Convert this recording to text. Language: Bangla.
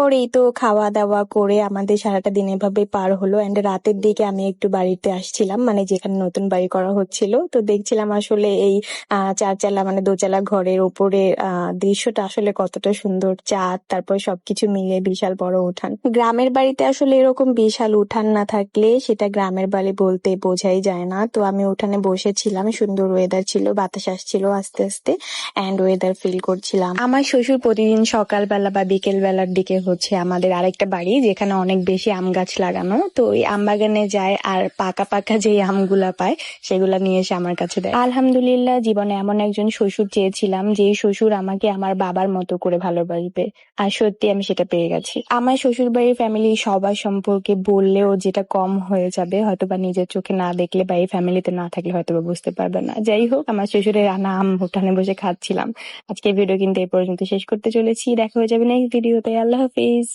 পরেই তো খাওয়া দাওয়া করে আমাদের সারাটা দিন এভাবে পার হলো। এন্ড রাতের দিকে আমি একটু বাড়িতে আসছিলাম, মানে যেখানে নতুন বাড়ি করা হচ্ছিল, তো দেখছিলাম আসলে এই চারচালা মানে দোচালা ঘরের উপরে দৃশ্যটা আসলে কতটা সুন্দর, চাঁদ, তারপর সবকিছু মিলে বিশাল বড় উঠান। গ্রামের বাড়িতে আসলে এরকম বিশাল উঠান না থাকলে সেটা গ্রামের বাড়ি বলতে বোঝাই যায় না। তো আমি উঠানে বসেছিলাম, সুন্দর ওয়েদার ছিল, বাতাস আসছিল আস্তে আস্তে, এন্ড ওয়েদার ফিল করছিলাম। আমার শ্বশুর প্রতিদিন সকালবেলা বা বিকেল বেলার দিকে হচ্ছে আমাদের আরেকটা বাড়ি যেখানে অনেক বেশি আম গাছ লাগানো, তো ওই আম বাগানে যায় আর পাকা পাকা যে আমগুলা পায় সেগুলা নিয়ে এসে আমার কাছে দেয়। আলহামদুলিল্লাহ, জীবনে এমন একজন শ্বশুর চেয়েছিলাম যে শ্বশুর আমাকে আমার বাবার মতো করে ভালোবাসবে, আর সত্যি আমি সেটা পেয়ে গেছি। আমার শ্বশুর বাড়ির ফ্যামিলি সবার সম্পর্কে বললেও যেটা কম হয়ে যাবে, হয়তোবা নিজের চোখে না দেখলে বা এই ফ্যামিলিতে না থাকলে হয়তোবা বুঝতে পারবে না। যাই হোক, আমার শ্বশুরের আনা আম উঠানে বসে খাচ্ছিলাম। আজকের ভিডিও কিন্তু এই পর্যন্ত শেষ করতে চলেছি। দেখা হয়ে যাবে নেক্সট ভিডিওতে। আল্লাহ হাফিজ।